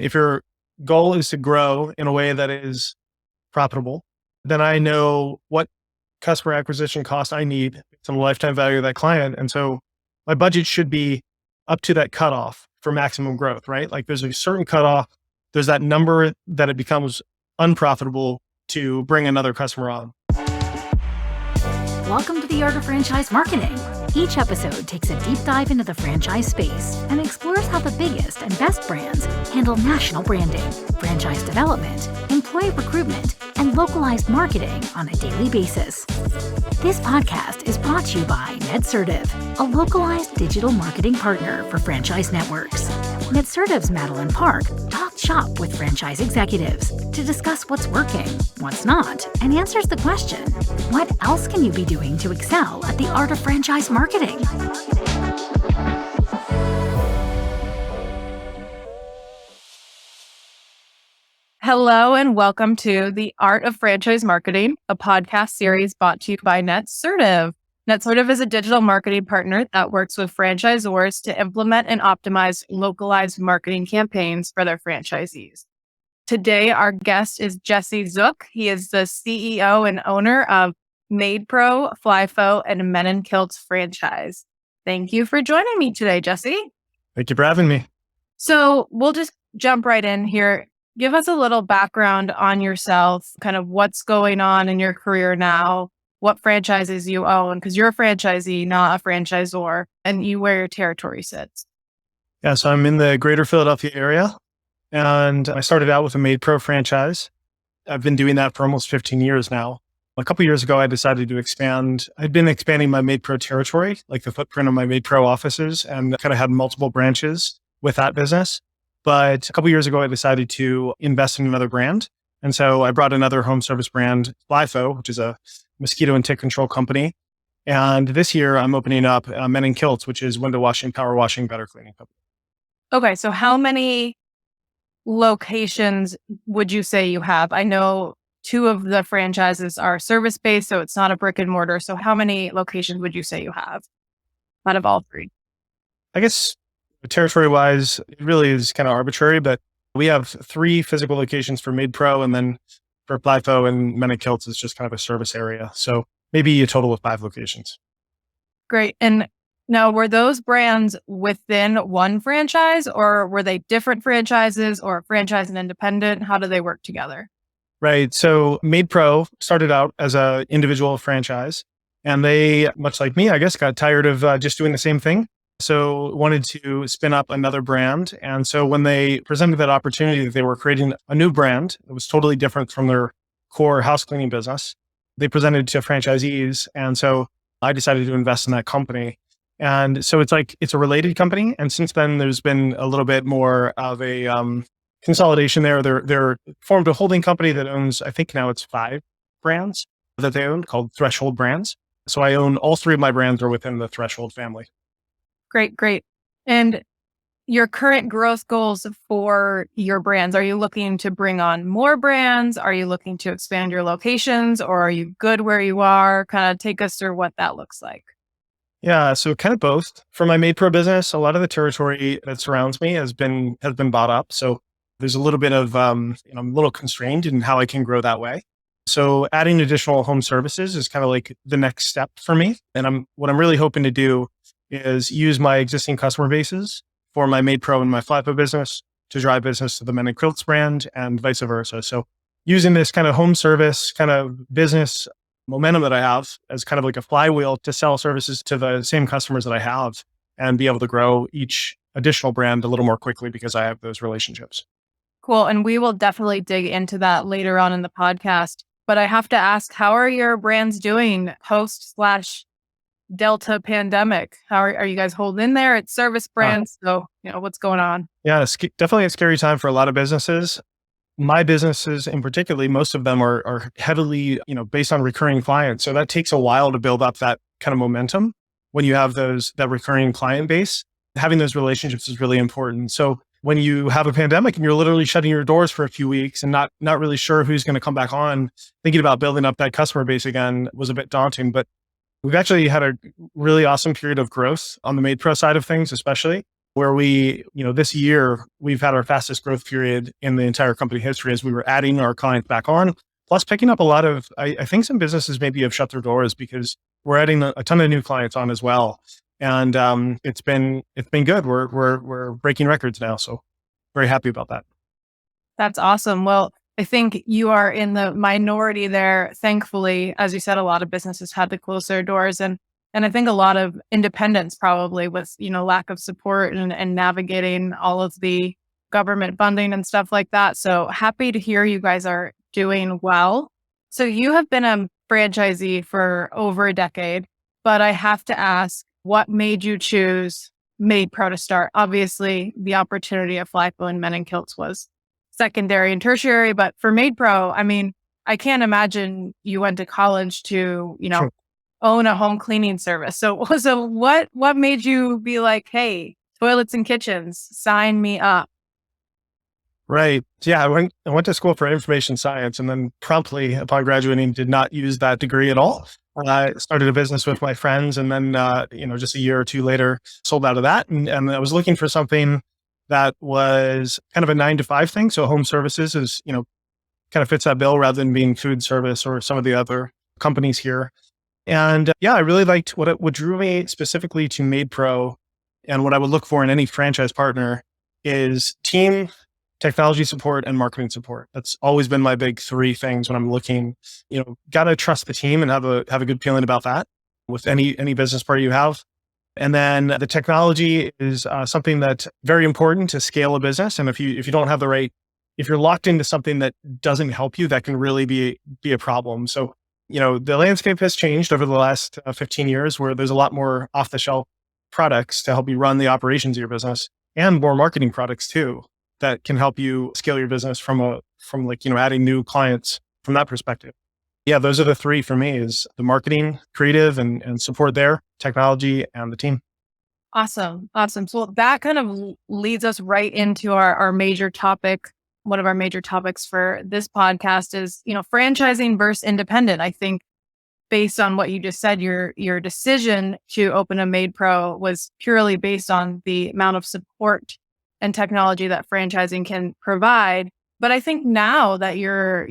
If your goal is to grow in a way that is profitable, then I know what customer acquisition cost I need based on the lifetime value of that client. And so my budget should be up to that cutoff for maximum growth, right? Like there's a certain cutoff, there's that number that it becomes unprofitable to bring another customer on. Welcome to the Art of Franchise Marketing. Each episode takes a deep dive into the franchise space and explores how the biggest and best brands handle national branding, franchise development, employee recruitment, and localized marketing on a daily basis. This podcast is brought to you by Netsertive, a localized digital marketing partner for franchise networks. Netsertive's Madeleine Park talks shop with franchise executives to discuss what's working, what's not, and answers the question, what else can you be doing to excel at the art of franchise marketing? Hello and welcome to The Art of Franchise Marketing, a podcast series brought to you by Netsertive. Netsertive is a digital marketing partner that works with franchisors to implement and optimize localized marketing campaigns for their franchisees. Today, our guest is Jesse Zook. He is the CEO and owner of MaidPro, FlyFoe, and Men In Kilts franchise. Thank you for joining me today, Jesse. Thank you for having me. So we'll just jump right in here. Give us a little background on yourself, kind of what's going on in your career now, what franchises you own, because you're a franchisee, not a franchisor, and where your territory sits. Yeah, so I'm in the greater Philadelphia area, and I started out with a MaidPro franchise. I've been doing that for almost 15 years now. A couple of years ago, I decided to expand. I'd been expanding my MaidPro territory, like the footprint of my MaidPro offices, and kind of had multiple branches with that business. But a couple of years ago, I decided to invest in another brand. And so I brought another home service brand, FlyFoe, which is a mosquito and tick control company. And this year, I'm opening up Men In Kilts, which is window washing, power washing, gutter cleaning company. Okay, so how many locations would you say you have? I know 2 of the franchises are service-based, so it's not a brick and mortar. So how many locations would you say you have out of all 3? I guess territory-wise, it really is kind of arbitrary, but we have 3 physical locations for MaidPro, and then for FlyFoe and Men In Kilts, it's just kind of a service area. So maybe a total of 5 locations. Great. And now, were those brands within one franchise, or were they different franchises, or franchise and independent? How do they work together? Right. So MaidPro started out as an individual franchise, and they, much like me, I guess, got tired of just doing the same thing. So wanted to spin up another brand. And so when they presented that opportunity that they were creating a new brand that was totally different from their core house cleaning business, they presented to franchisees. And so I decided to invest in that company. And so it's a related company. And since then, there's been a little bit more of a consolidation there. They're formed a holding company that owns, I think now it's 5 brands that they own called Threshold Brands. So I own all 3 of my brands are within the Threshold family. Great. And your current growth goals for your brands, are you looking to bring on more brands? Are you looking to expand your locations, or are you good where you are? Kind of take us through what that looks like. Yeah, so kind of both. For my MaidPro business, a lot of the territory that surrounds me has been bought up. So there's a little bit of, I'm a little constrained in how I can grow that way. So adding additional home services is kind of like the next step for me. And what I'm really hoping to do is use my existing customer bases for my MaidPro and my FlyFoe business to drive business to the Men In Kilts brand and vice versa. So using this kind of home service kind of business momentum that I have as kind of like a flywheel to sell services to the same customers that I have and be able to grow each additional brand a little more quickly because I have those relationships. Cool. And we will definitely dig into that later on in the podcast. But I have to ask, how are your brands doing post/Delta pandemic? How are you guys holding in there? It's service brands. So, what's going on? Yeah, it's definitely a scary time for a lot of businesses. My businesses in particular, most of them are heavily, based on recurring clients. So that takes a while to build up that kind of momentum when you have that recurring client base. Having those relationships is really important. So when you have a pandemic and you're literally shutting your doors for a few weeks and not really sure who's going to come back on, thinking about building up that customer base again was a bit daunting. But we've actually had a really awesome period of growth on the MaidPro side of things, especially. where this year we've had our fastest growth period in the entire company history as we were adding our clients back on, plus picking up a lot of, I think some businesses maybe have shut their doors because we're adding a ton of new clients on as well. And it's been good. We're breaking records now. So very happy about that. That's awesome. Well, I think you are in the minority there. Thankfully, as you said, a lot of businesses had to close their doors, and I think a lot of independents probably with, lack of support and navigating all of the government funding and stuff like that. So happy to hear you guys are doing well. So you have been a franchisee for over a decade, but I have to ask, what made you choose MaidPro to start? Obviously, the opportunity of FlyFoe and Men In Kilts was secondary and tertiary, but for MaidPro, I mean, I can't imagine you went to college to, Sure. own a home cleaning service. So what made you be like, hey, toilets and kitchens, sign me up? Right. Yeah. I went to school for information science and then promptly upon graduating did not use that degree at all. I started a business with my friends and then, just a year or two later sold out of that. And I was looking for something that was kind of a 9 to 5 thing. So home services is, kind of fits that bill rather than being food service or some of the other companies here. And I really liked what drew me specifically to MaidPro and what I would look for in any franchise partner is team, technology support, and marketing support. That's always been my big 3 things when I'm looking. Got to trust the team and have a good feeling about that with any business partner you have. And then the technology is something that's very important to scale a business. And if you don't have if you're locked into something that doesn't help you, that can really be a problem. So, the landscape has changed over the last 15 years where there's a lot more off the shelf products to help you run the operations of your business and more marketing products too, that can help you scale your business from adding new clients from that perspective. Yeah, those are the 3 for me is the marketing, creative and support there, technology and the team. Awesome. So that kind of leads us right into our major topic. One of our major topics for this podcast is, franchising versus independent. I think based on what you just said, your decision to open a MaidPro was purely based on the amount of support and technology that franchising can provide. But I think now that you're,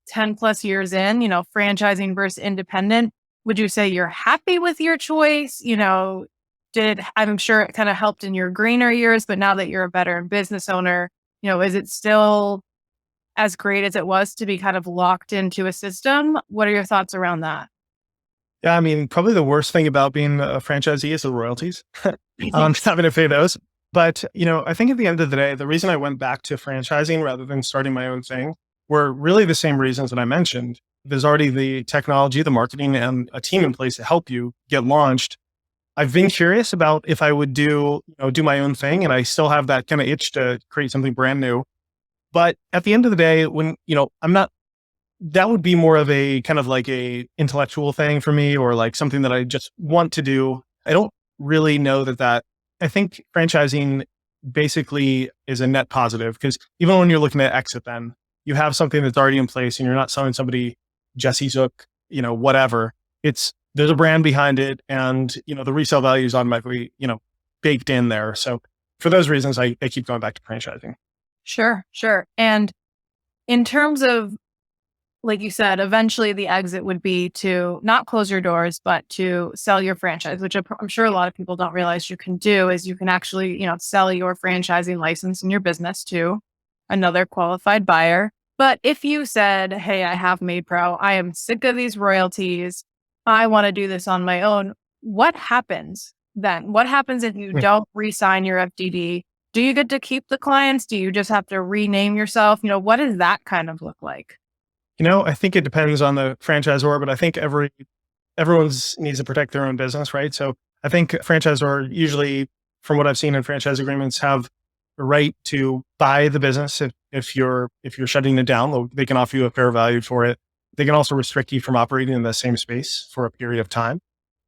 10 plus years in, franchising versus independent, would you say you're happy with your choice? I'm sure it kind of helped in your greener years, but now that you're a veteran business owner, is it still as great as it was to be kind of locked into a system? What are your thoughts around that? Yeah, I mean, probably the worst thing about being a franchisee is the royalties. Having to pay those. But, I think at the end of the day, the reason I went back to franchising rather than starting my own thing were really the same reasons that I mentioned. There's already the technology, the marketing, and a team in place to help you get launched. I've been curious about if I would do my own thing, and I still have that kind of itch to create something brand new. But at the end of the day, when, that would be more of a kind of like a intellectual thing for me or like something that I just want to do. I don't really know that I think franchising basically is a net positive because even when you're looking at exit, then you have something that's already in place and you're not selling somebody Jesse Zook, whatever. There's a brand behind it and, the resale value is automatically, baked in there. So for those reasons, I keep going back to franchising. Sure. And in terms of, like you said, eventually the exit would be to not close your doors, but to sell your franchise, which I'm sure a lot of people don't realize you can do is you can actually, sell your franchising license in your business to another qualified buyer. But if you said, hey, I have MaidPro, I am sick of these royalties, I want to do this on my own, what happens then? What happens if you don't re-sign your FDD? Do you get to keep the clients? Do you just have to rename yourself? What does that kind of look like? I think it depends on the franchisor, but I think everyone's needs to protect their own business, right? So I think franchisor usually, from what I've seen in franchise agreements, have the right to buy the business if you're shutting it down. They can offer you a fair value for it. They can also restrict you from operating in the same space for a period of time.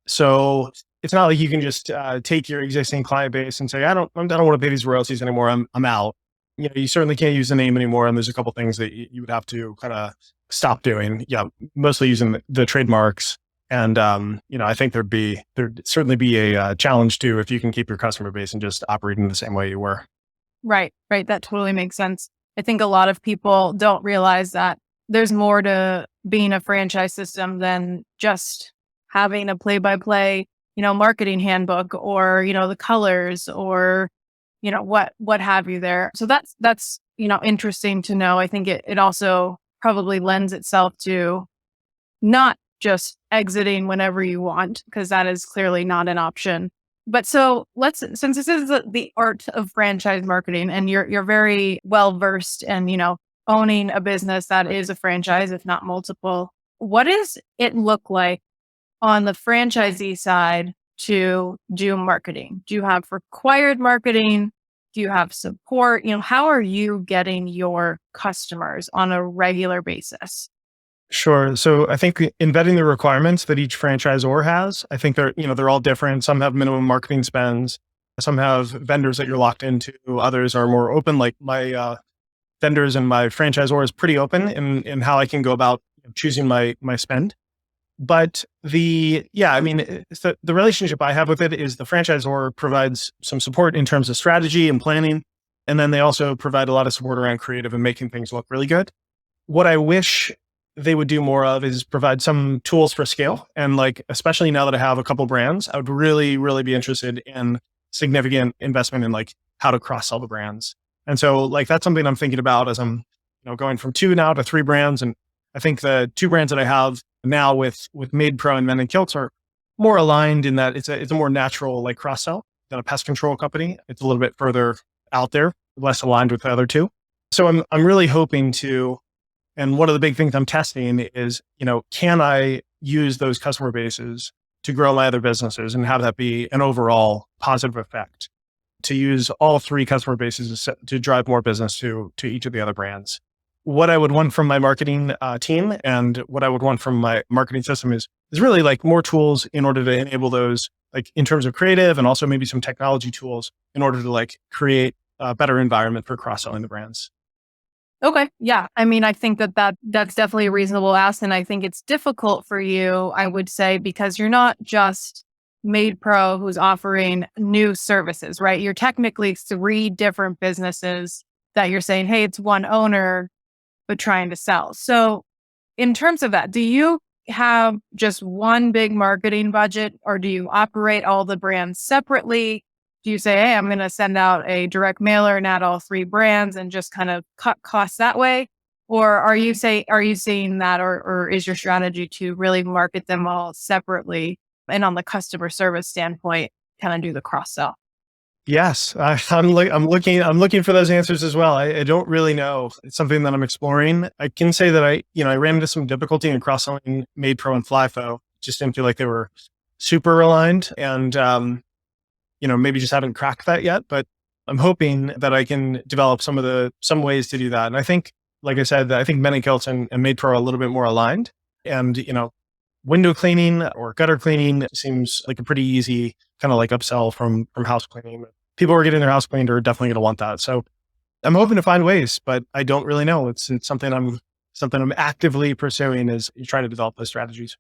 So it's not like you can just take your existing client base and say, I don't want to pay these royalties anymore. I'm out. You certainly can't use the name anymore. And there's a couple things that you would have to kind of stop doing. Yeah, mostly using the trademarks And, I think there'd certainly be a challenge too if you can keep your customer base and just operating the same way you were. Right, right. That totally makes sense. I think a lot of people don't realize that there's more to being a franchise system than just having a play-by-play, marketing handbook or, the colors or, what have you there. So that's, interesting to know. I think it also probably lends itself to not just exiting whenever you want, because that is clearly not an option. But so since this is the art of franchise marketing and you're very well versed and, owning a business that is a franchise, if not multiple, what does it look like on the franchisee side to do marketing? Do you have required marketing? Do you have support? How are you getting your customers on a regular basis? Sure. So I think embedding the requirements that each franchisor has, I think they're all different. Some have minimum marketing spends. Some have vendors that you're locked into. Others are more open. Like my vendors and my franchisor is pretty open in how I can go about choosing my spend. But the relationship I have with it is the franchisor provides some support in terms of strategy and planning. And then they also provide a lot of support around creative and making things look really good. What I wish they would do more of is provide some tools for scale. And like, especially now that I have a couple brands, I would really, really be interested in significant investment in like how to cross sell the brands. And so like, that's something I'm thinking about as I'm, going from 2 now to 3 brands. And I think the 2 brands that I have now with MaidPro and Men In Kilts are more aligned in that it's a more natural like cross sell than a pest control company. It's a little bit further out there, less aligned with the other 2. So I'm really hoping to. And one of the big things I'm testing is, can I use those customer bases to grow my other businesses and have that be an overall positive effect, to use all 3 customer bases to drive more business to each of the other brands. What I would want from my marketing team and what I would want from my marketing system is really like more tools in order to enable those, like in terms of creative and also maybe some technology tools in order to like create a better environment for cross-selling the brands. Okay. Yeah. I mean, I think that's definitely a reasonable ask. And I think it's difficult for you, I would say, because you're not just MaidPro who's offering new services, right? You're technically 3 different businesses that you're saying, hey, it's one owner, but trying to sell. So in terms of that, do you have just one big marketing budget or do you operate all the brands separately? Do you say, hey, I'm going to send out a direct mailer and add all 3 brands and just kind of cut costs that way? Or are you seeing that or is your strategy to really market them all separately and on the customer service standpoint, kind of do the cross sell? Yes, I'm looking for those answers as well. I don't really know. It's something that I'm exploring. I can say that I ran into some difficulty in cross selling MaidPro and FlyFoe. Just didn't feel like they were super aligned, and maybe just haven't cracked that yet. But I'm hoping that I can develop some ways to do that. And I think, like I said, I think Men In Kilts and MaidPro are a little bit more aligned. And window cleaning or gutter cleaning seems like a pretty easy kind of like upsell from house cleaning. People who are getting their house cleaned are definitely going to want that. So I'm hoping to find ways, but I don't really know. It's something I'm actively pursuing is trying to develop those strategies.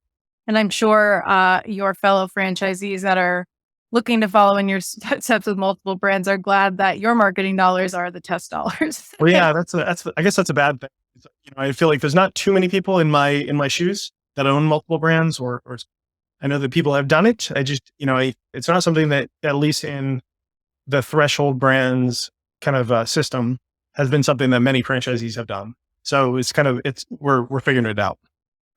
And I'm sure your fellow franchisees that are looking to follow in your steps with multiple brands are glad that your marketing dollars are the test dollars. Well, yeah, I guess that's a bad thing. I feel like there's not too many people in my shoes that own multiple brands, or I know that people have done it. I just, it's not something that, at least in the threshold brands kind of system, has been something that many franchisees have done. So we're figuring it out.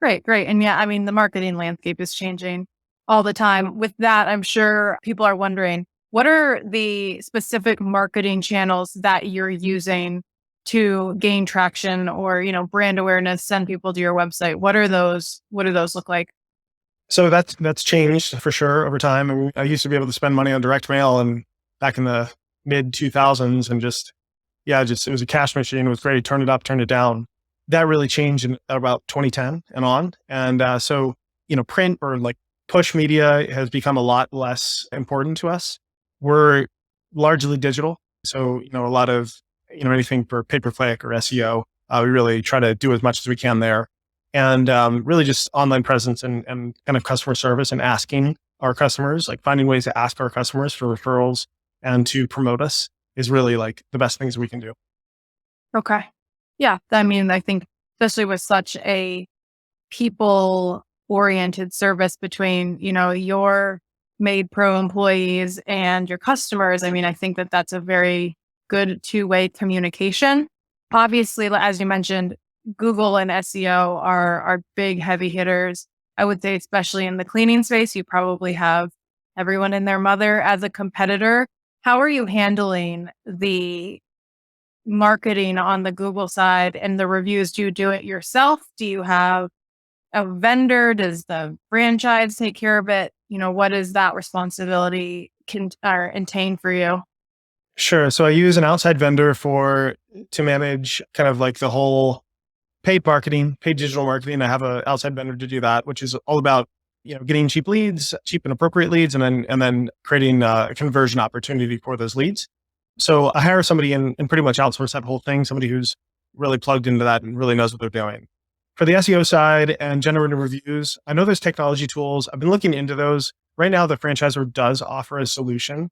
Great. And yeah, I mean, the marketing landscape is changing all the time. With that, I'm sure people are wondering, what are the specific marketing channels that you're using to gain traction or, brand awareness, send people to your website? What do those look like? So that's changed for sure over time. I mean, I used to be able to spend money on direct mail and back in the mid 2000s and it was a cash machine. It was great. Turn it up, turn it down. That really changed in about 2010 and on. And so, print or like push media has become a lot less important to us. We're largely digital. So, a lot of, anything for pay-per-click or SEO, we really try to do as much as we can there. and really just online presence and kind of customer service and asking our customers, like finding ways to ask our customers for referrals and to promote us is really like the best things we can do. Okay. Yeah. I mean, I think especially with such a people oriented service between, your MaidPro employees and your customers. I mean, I think that that's a very good two-way communication. Obviously, as you mentioned, Google and SEO are big heavy hitters. I would say, especially in the cleaning space, you probably have everyone and their mother as a competitor. How are you handling the marketing on the Google side and the reviews? Do you do it yourself? Do you have a vendor? Does the franchise take care of it? What is that responsibility entail for you? Sure. So I use an outside vendor to manage kind of like the whole paid marketing, paid digital marketing. I have an outside vendor to do that, which is all about getting cheap leads, cheap and appropriate leads, and then creating a conversion opportunity for those leads. So I hire somebody and pretty much outsource that whole thing. Somebody who's really plugged into that and really knows what they're doing. For the SEO side and generative reviews, I know there's technology tools. I've been looking into those. Right now, the franchisor does offer a solution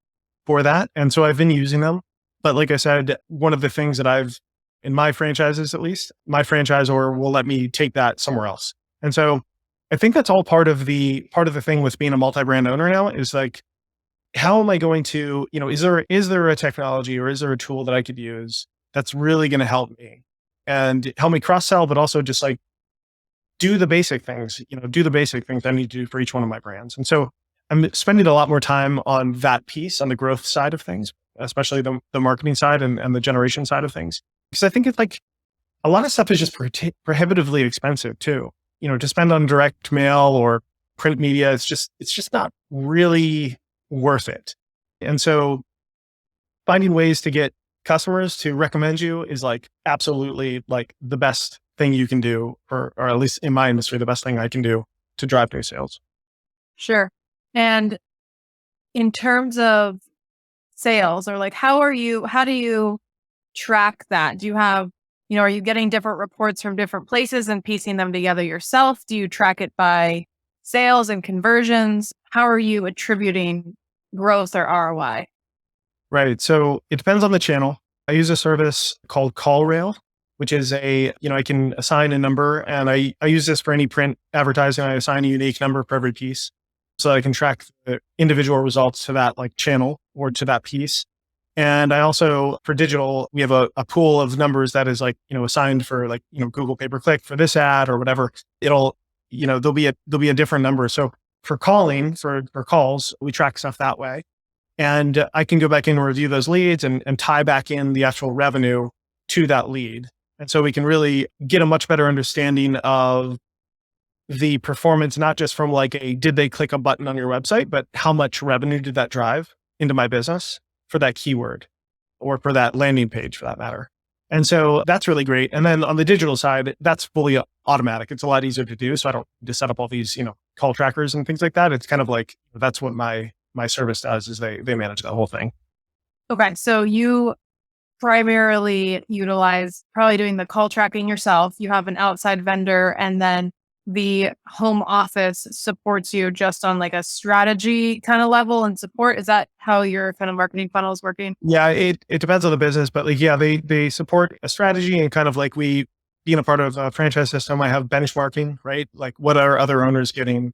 for that. And so I've been using them. But like I said, one of the things that in my franchises, at least, my franchisor will let me take that somewhere else. And so I think that's all part of the thing with being a multi-brand owner now is like, how am I going to, is there a technology or is there a tool that I could use that's really going to help me and help me cross-sell, but also just like do the basic things I need to do for each one of my brands. And so I'm spending a lot more time on that piece, on the growth side of things, especially the marketing side and the generation side of things. Because I think it's like a lot of stuff is just prohibitively expensive too. To spend on direct mail or print media, it's just not really worth it. And so finding ways to get customers to recommend you is like absolutely like the best thing you can do, or at least in my industry, the best thing I can do to drive new sales. Sure. And in terms of sales, or like, how do you track that? Do you have, are you getting different reports from different places and piecing them together yourself? Do you track it by sales and conversions? How are you attributing growth or ROI? Right. So it depends on the channel. I use a service called CallRail, which is I can assign a number, and I use this for any print advertising. I assign a unique number for every piece so I can track the individual results to that like channel or to that piece. And I also, for digital, we have a pool of numbers that is like, assigned for like, Google pay-per-click for this ad or whatever. There'll be a different number. So for calls, we track stuff that way. And I can go back in and review those leads and tie back in the actual revenue to that lead. And so we can really get a much better understanding of the performance, not just from like did they click a button on your website, but how much revenue did that drive into my business for that keyword or for that landing page for that matter. And so that's really great. And then on the digital side, that's fully automatic. It's a lot easier to do. So I don't need to set up all these, call trackers and things like that. It's kind of like, that's what my service does is they manage the whole thing. Okay. So you primarily utilize probably doing the call tracking yourself. You have an outside vendor, and then the home office supports you just on like a strategy kind of level and support. Is that how your kind of marketing funnel is working? Yeah, it depends on the business, but like, yeah, they support a strategy and kind of like being a part of a franchise system, I have benchmarking, right? Like what are other owners getting?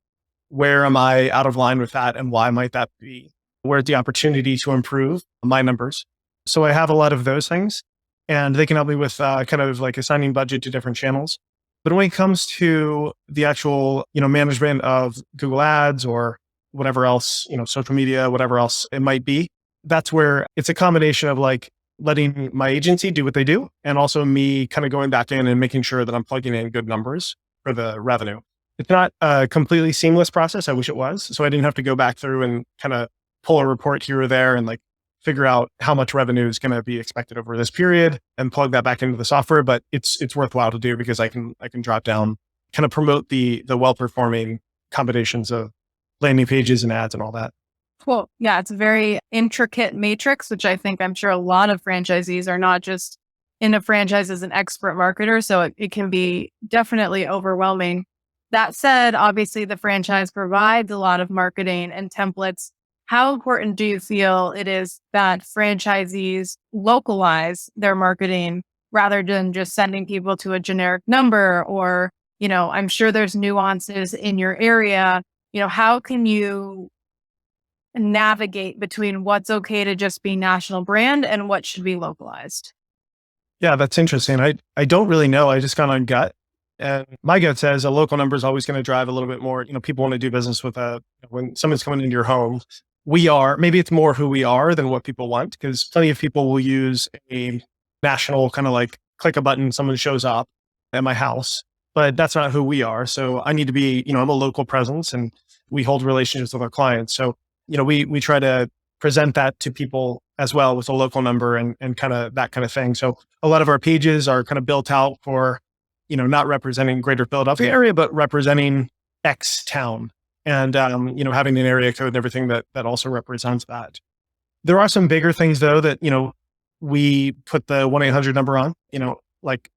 Where am I out of line with that? And why might that be? Where's the opportunity to improve my numbers? So I have a lot of those things, and they can help me with kind of like assigning budget to different channels. But when it comes to the actual, management of Google Ads or whatever else, social media, whatever else it might be, that's where it's a combination of like letting my agency do what they do, and also me kind of going back in and making sure that I'm plugging in good numbers for the revenue. It's not a completely seamless process. I wish it was. So I didn't have to go back through and kind of pull a report here or there and like figure out how much revenue is going to be expected over this period and plug that back into the software. But it's worthwhile to do because I can drop down, kind of promote the well-performing combinations of landing pages and ads and all that. Cool. Yeah, it's a very intricate matrix, which I'm sure a lot of franchisees are not just in a franchise as an expert marketer. So it can be definitely overwhelming. That said, obviously the franchise provides a lot of marketing and templates. How important do you feel it is that franchisees localize their marketing rather than just sending people to a generic number? Or, I'm sure there's nuances in your area. How can you navigate between what's okay to just be national brand and what should be localized? Yeah, that's interesting. I don't really know. I just got on gut. And my gut says a local number is always going to drive a little bit more. People want to do business with when someone's coming into your home. Maybe it's more who we are than what people want, because plenty of people will use a national kind of like click a button, someone shows up at my house, but that's not who we are. So I need to be, I'm a local presence and we hold relationships with our clients. So, we try to present that to people as well with a local number and kind of that kind of thing. So a lot of our pages are kind of built out for, not representing greater Philadelphia area, but representing X town and, having an area code and everything that also represents that. There are some bigger things though that, we put the 1-800 number on, like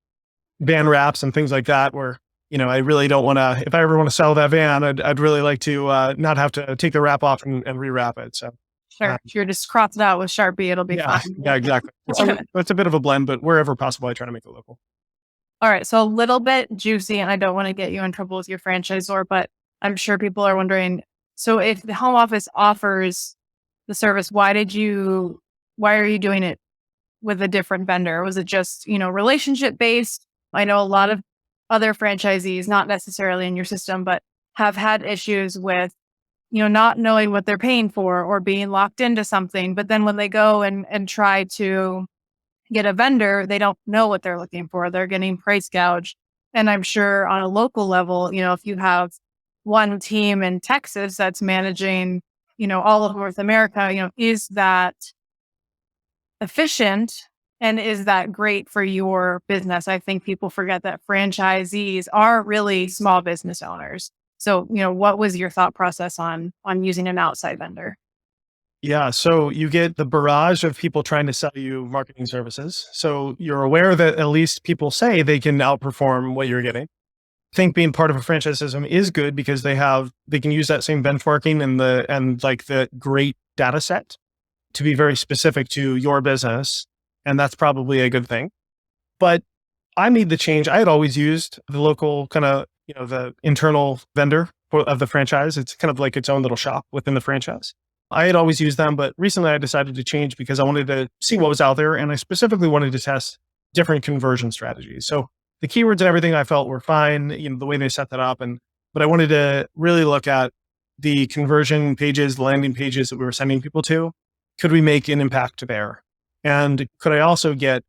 van wraps and things like that, where, I really don't want to, if I ever want to sell that van, I'd really like to not have to take the wrap off and rewrap it. So sure. If you're just cross it out with Sharpie, it'll be fine. Yeah, exactly. It's a bit of a blend, but wherever possible, I try to make it local. All right. So a little bit juicy, and I don't want to get you in trouble with your franchisor, but I'm sure people are wondering, so if the home office offers the service, why are you doing it with a different vendor? Was it just, relationship based? I know a lot of other franchisees, not necessarily in your system, but have had issues with, not knowing what they're paying for or being locked into something. But then when they go and try to get a vendor, they don't know what they're looking for. They're getting price gouged. And I'm sure on a local level, if you have one team in Texas that's managing, all of North America, is that efficient? And is that great for your business? I think people forget that franchisees are really small business owners. So, what was your thought process on using an outside vendor? Yeah. So you get the barrage of people trying to sell you marketing services. So you're aware that at least people say they can outperform what you're getting. I think being part of a franchise system is good because they can use that same benchmarking and the great data set to be very specific to your business. And that's probably a good thing. But I made the change. I had always used the local kind of, the internal vendor of the franchise. It's kind of like its own little shop within the franchise. I had always used them, but recently I decided to change because I wanted to see what was out there. And I specifically wanted to test different conversion strategies. So the keywords and everything I felt were fine, the way they set that up. But I wanted to really look at the conversion pages, the landing pages that we were sending people to. Could we make an impact there? And could I also get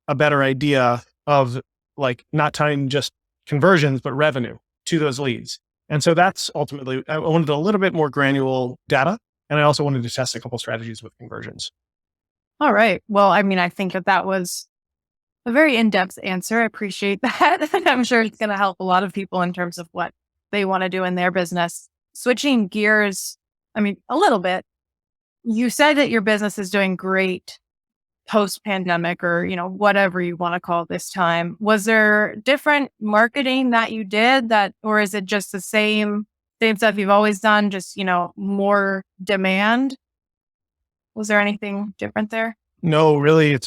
a better idea of not tying just conversions, but revenue to those leads? And so that's ultimately, I wanted a little bit more granular data. And I also wanted to test a couple strategies with conversions. All right. Well, I think that was a very in-depth answer. I appreciate that. I'm sure it's going to help a lot of people in terms of what they want to do in their business. Switching gears, a little bit. You said that your business is doing great post-pandemic or, whatever you want to call this time. Was there different marketing that you did or is it just the same stuff you've always done, just, more demand? Was there anything different there? No, really.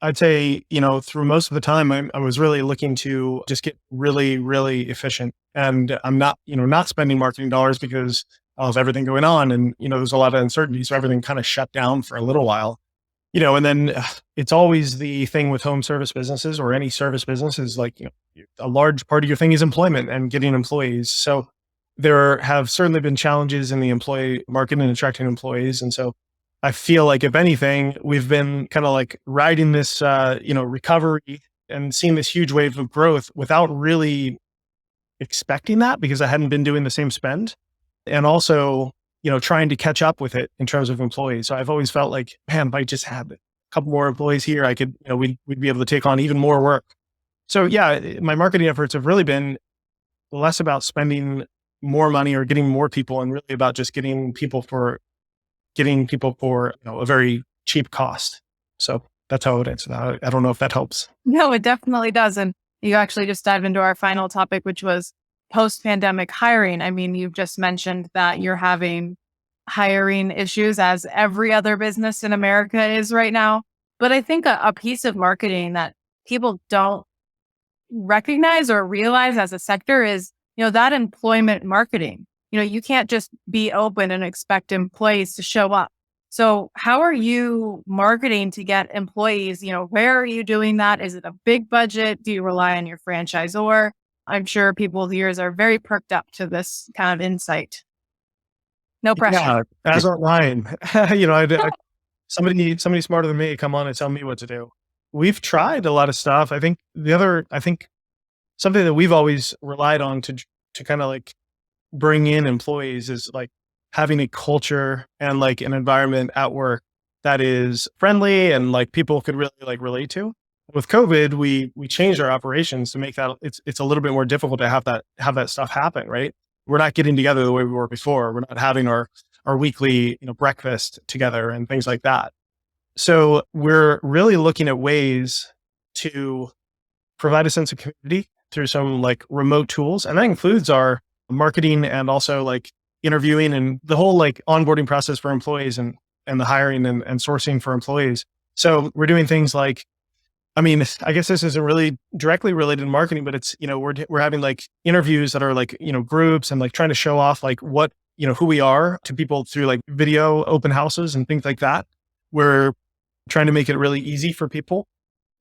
I'd say, through most of the time, I was really looking to just get really, really efficient. And I'm not spending marketing dollars because of everything going on. And, there's a lot of uncertainty. So everything kind of shut down for a little while. And then it's always the thing with home service businesses or any service business is a large part of your thing is employment and getting employees. So there have certainly been challenges in the employee market and attracting employees. And so I feel like if anything, we've been kind of riding this, recovery and seeing this huge wave of growth without really expecting that because I hadn't been doing the same spend. And also, trying to catch up with it in terms of employees. So I've always felt like, man, if I just had a couple more employees here, I could, we'd be able to take on even more work. So yeah, my marketing efforts have really been less about spending more money or getting more people and really about just getting people for a very cheap cost. So that's how I would answer that. I don't know if that helps. No, it definitely doesn't. You actually just dived into our final topic, which was post-pandemic hiring. I mean, you've just mentioned that you're having hiring issues as every other business in America is right now. But I think a piece of marketing that people don't recognize or realize as a sector is, that employment marketing. You can't just be open and expect employees to show up. So how are you marketing to get employees? Where are you doing that? Is it a big budget? Do you rely on your franchisor? I'm sure people's ears are very perked up to this kind of insight. No pressure. Yeah, as are mine. Somebody smarter than me come on and tell me what to do. We've tried a lot of stuff. I think something that we've always relied on to kind of like bring in employees is like having a culture and like an environment at work that is friendly and like people could really like relate to. With COVID, we changed our operations to make that it's a little bit more difficult to have that stuff happen, right? We're not getting together the way we were before. We're not having our weekly, breakfast together and things like that. So we're really looking at ways to provide a sense of community through some like remote tools. And that includes our marketing and also like interviewing and the whole like onboarding process for employees and the hiring and sourcing for employees. So we're doing things like, I mean, I guess this isn't really directly related to marketing, but it's, we're having like interviews that are like, groups and like trying to show off like what, who we are to people through like video open houses and things like that. We're trying to make it really easy for people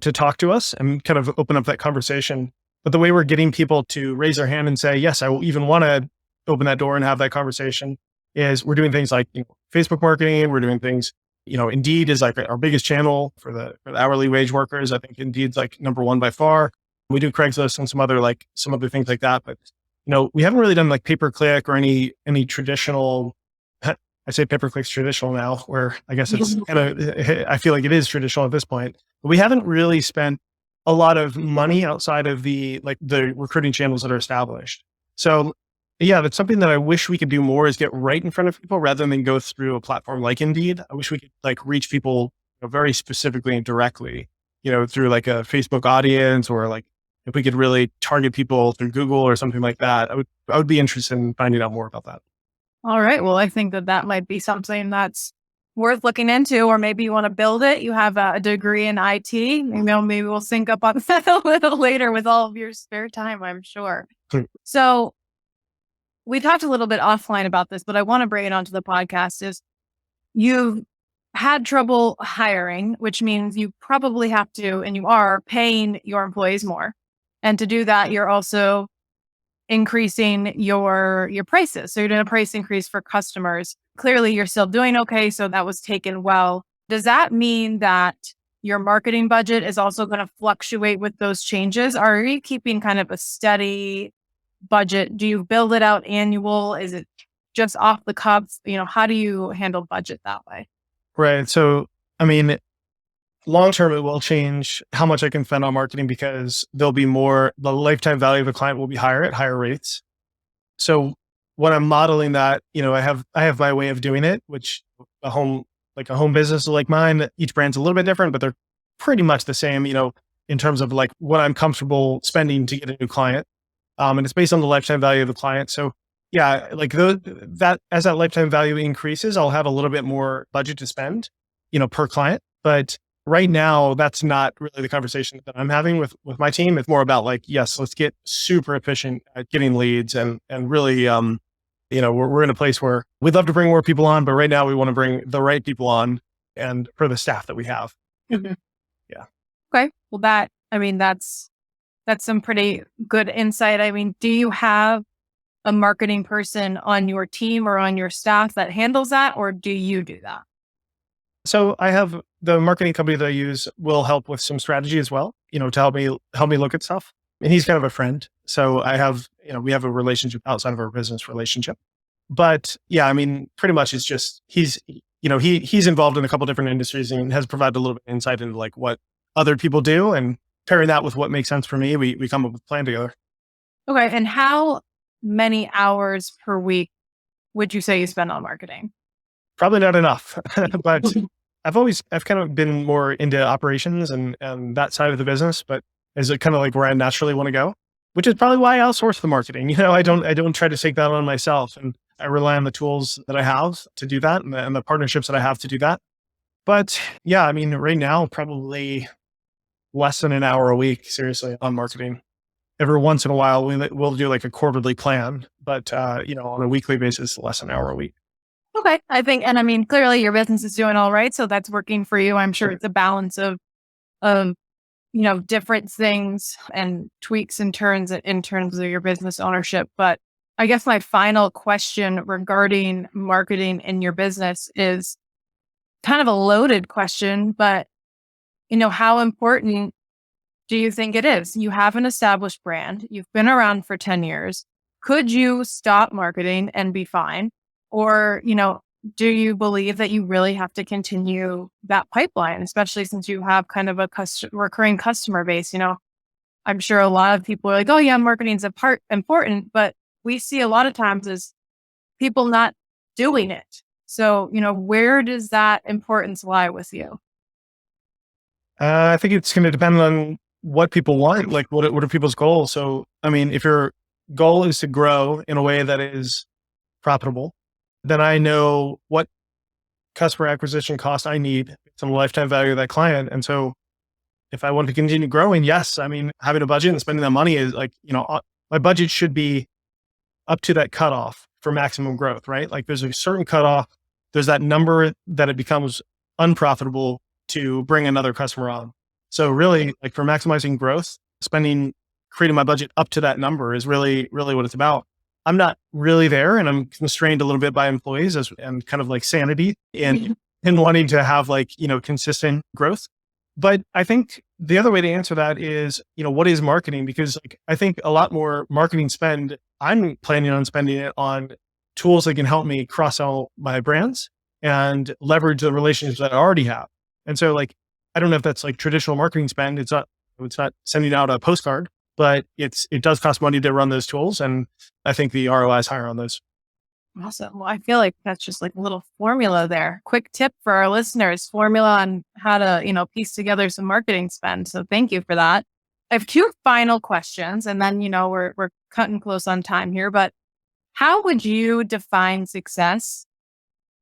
to talk to us and kind of open up that conversation. But the way we're getting people to raise their hand and say, yes, I will even want to open that door and have that conversation is we're doing things like, Facebook marketing. We're doing things, Indeed is like our biggest channel for the hourly wage workers. I think Indeed's like number one by far. We do Craigslist and some other things like that. But, we haven't really done like pay-per-click or any traditional, I say pay-per-click's traditional now, where I guess it's kind of, I feel like it is traditional at this point, but we haven't really spent a lot of money outside of the recruiting channels that are established. So yeah, that's something that I wish we could do more is get right in front of people rather than go through a platform like Indeed. I wish we could like reach people very specifically and directly, through like a Facebook audience or like if we could really target people through Google or something like that. I would be interested in finding out more about that. All right. Well, I think that might be something that's worth looking into, or maybe you want to build it. You have a degree in IT. Maybe we'll sync up on that a little later with all of your spare time, I'm sure. So we talked a little bit offline about this, but I want to bring it onto the podcast is you've had trouble hiring, which means you probably have to, and you are paying your employees more. And to do that, you're also increasing your prices. So you're doing a price increase for customers. Clearly, you're still doing okay. So that was taken well. Does that mean that your marketing budget is also going to fluctuate with those changes? Or are you keeping kind of a steady budget? Do you build it out annual? Is it just off the cuff? How do you handle budget that way? Right. So, I mean, long term, it will change how much I can spend on marketing because the lifetime value of a client will be higher at higher rates. So when I'm modeling that, I have my way of doing it, which a home business like mine, each brand's a little bit different, but they're pretty much the same, in terms of like what I'm comfortable spending to get a new client. And it's based on the lifetime value of the client. So yeah, like that as that lifetime value increases, I'll have a little bit more budget to spend, per client. But right now, that's not really the conversation that I'm having with my team. It's more about like, yes, let's get super efficient at getting leads and really, we're in a place where we'd love to bring more people on, but right now we want to bring the right people on and for the staff that we have. Mm-hmm. Yeah. Okay. Well, that's some pretty good insight. I mean, do you have a marketing person on your team or on your staff that handles that, or do you do that? So I have the marketing company that I use will help with some strategy as well, to help me look at stuff. And he's kind of a friend. So we have a relationship outside of our business relationship. But yeah, I mean, pretty much it's just, he's involved in a couple different industries and has provided a little bit of insight into like what other people do, and pairing that with what makes sense for me, we come up with a plan together. Okay. And how many hours per week would you say you spend on marketing? Probably not enough, but I've kind of been more into operations and that side of the business, but is it kind of like where I naturally want to go, which is probably why I outsource the marketing. I don't try to take that on myself, and I rely on the tools that I have to do that and the partnerships that I have to do that. But yeah, I mean, right now, probably less than an hour a week, seriously, on marketing. Every once in a while, we'll do like a quarterly plan, but on a weekly basis, less than an hour a week. Okay. I think, and I mean, clearly your business is doing all right. So that's working for you. I'm sure it's a balance of, different things and tweaks and turns in terms of your business ownership. But I guess my final question regarding marketing in your business is kind of a loaded question, but how important do you think it is? You have an established brand. You've been around for 10 years. Could you stop marketing and be fine? Or, do you believe that you really have to continue that pipeline, especially since you have kind of a recurring customer base? I'm sure a lot of people are like, oh yeah, marketing's a part important, but we see a lot of times is people not doing it. So, where does that importance lie with you? I think it's going to depend on what people want. Like, what are people's goals? So, I mean, if your goal is to grow in a way that is profitable, then I know what customer acquisition cost I need, some lifetime value of that client. And so if I want to continue growing, yes, I mean, having a budget and spending that money is like, my budget should be up to that cutoff for maximum growth, right? Like there's a certain cutoff, there's that number that it becomes unprofitable to bring another customer on. So really, like for maximizing growth, creating my budget up to that number is really, really what it's about. I'm not really there, and I'm constrained a little bit by employees and kind of like sanity in wanting to have like, consistent growth. But I think the other way to answer that is, what is marketing? Because like, I think a lot more marketing spend, I'm planning on spending it on tools that can help me cross sell my brands and leverage the relationships that I already have. And so like, I don't know if that's like traditional marketing spend. It's not sending out a postcard, but it does cost money to run those tools. And I think the ROI is higher on those. Awesome. Well, I feel like that's just like a little formula there. Quick tip for our listeners, formula on how to, piece together some marketing spend. So thank you for that. I have two final questions and then, we're cutting close on time here, but how would you define success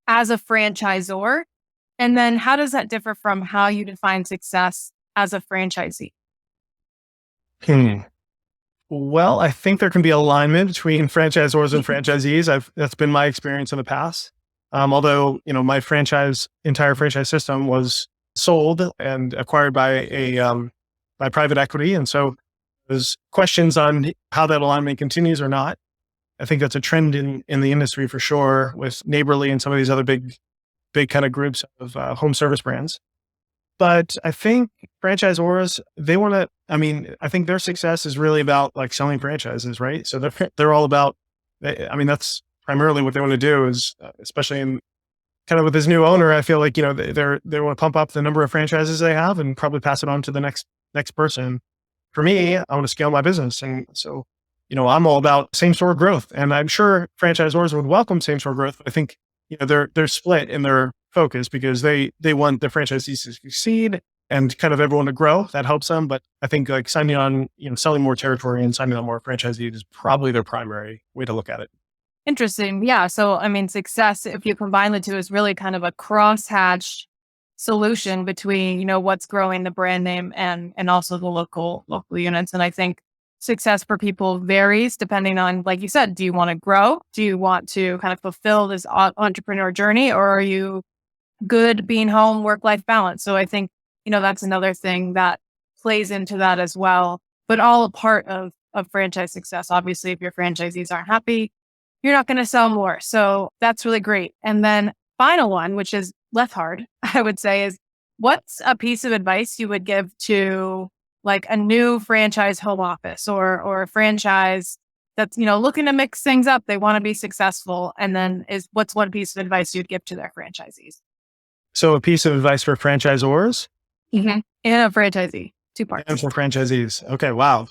as a franchisor? And then how does that differ from how you define success as a franchisee? Well, I think there can be alignment between franchisors and franchisees. That's been my experience in the past. Although, my entire franchise system was sold and acquired by private equity. And so there's questions on how that alignment continues or not. I think that's a trend in the industry for sure with Neighborly and some of these other big kind of groups of home service brands. But I think franchisors, I think their success is really about like selling franchises, right? So they're all about, that's primarily what they want to do is, especially in kind of with this new owner, I feel like, they want to pump up the number of franchises they have and probably pass it on to the next person. For me, I want to scale my business. And so, I'm all about same store growth, and I'm sure franchisors would welcome same store growth. But I think, they're split in their focus because they want the franchisees to succeed and kind of everyone to grow. That helps them. But I think like signing on, selling more territory and signing on more franchisees is probably their primary way to look at it. Interesting. Yeah. So, success, if you combine the two, is really kind of a crosshatched solution between, what's growing the brand name and also the local units. And I think success for people varies depending on, like you said, do you want to grow? Do you want to kind of fulfill this entrepreneur journey, or are you good being home, work-life balance? So I think, that's another thing that plays into that as well, but all a part of franchise success. Obviously, if your franchisees aren't happy, you're not going to sell more. So that's really great. And then final one, which is less hard, I would say, is what's a piece of advice you would give to like a new franchise home office or a franchise that's, looking to mix things up. They want to be successful. And then what's one piece of advice you'd give to their franchisees? So a piece of advice for franchisors and a franchisee, 2 parts. and for franchisees. Okay. Wow.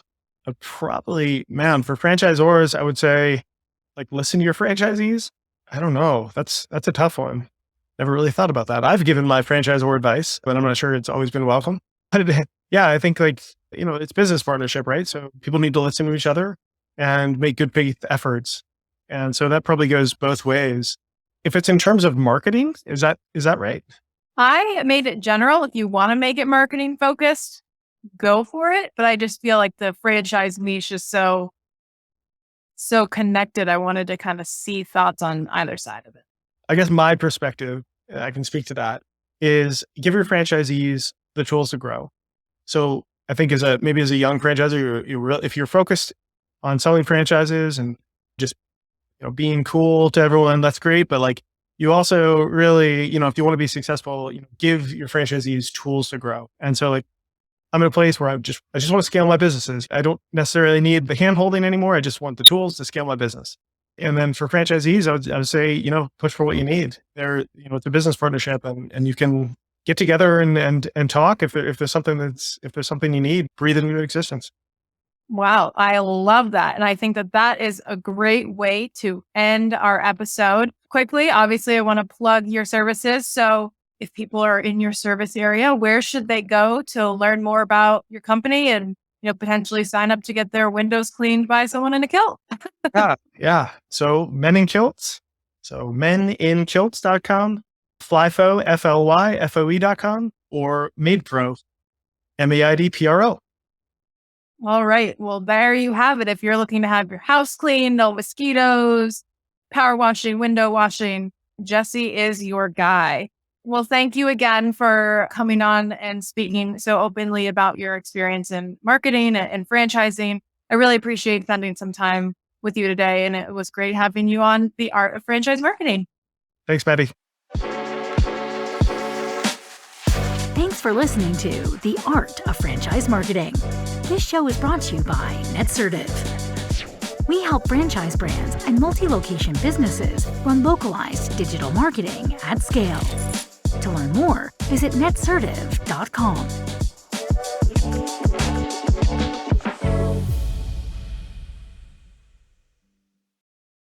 Probably, man, for franchisors, I would say like, listen to your franchisees. I don't know. That's a tough one. Never really thought about that. I've given my franchisor advice, but I'm not sure it's always been welcome. But yeah, I think it's business partnership, right? So people need to listen to each other and make good faith efforts. And so that probably goes both ways. If it's in terms of marketing, is that right? I made it general. If you want to make it marketing focused, go for it. But I just feel like the franchise niche is so connected. I wanted to kind of see thoughts on either side of it. I guess my perspective, I can speak to that, is give your franchisees the tools to grow. So I think maybe as a young franchisor, if you're focused on selling franchises and just being cool to everyone, that's great. But you also really, if you want to be successful, give your franchisees tools to grow. And so I'm in a place where I just want to scale my businesses. I don't necessarily need the hand holding anymore. I just want the tools to scale my business. And then for franchisees, I would say, push for what you need. It's a business partnership, and you can get together and talk if there's something you need, breathe it into existence. Wow, I love that. And I think that is a great way to end our episode. Quickly, obviously, I want to plug your services. So if people are in your service area, where should they go to learn more about your company and potentially sign up to get their windows cleaned by someone in a kilt? Yeah. So Men In Kilts. So meninkilts.com, FlyFoe, FlyFoe.com, or MaidPro, MaidPro. All right. Well, there you have it. If you're looking to have your house cleaned, no mosquitoes, power washing, window washing, Jesse is your guy. Well, thank you again for coming on and speaking so openly about your experience in marketing and franchising. I really appreciate spending some time with you today, and it was great having you on The Art of Franchise Marketing. Thanks, Maddie. Thanks for listening to The Art of Franchise Marketing. This show is brought to you by Netsertive. We help franchise brands and multi-location businesses run localized digital marketing at scale. To learn more, visit netsertive.com.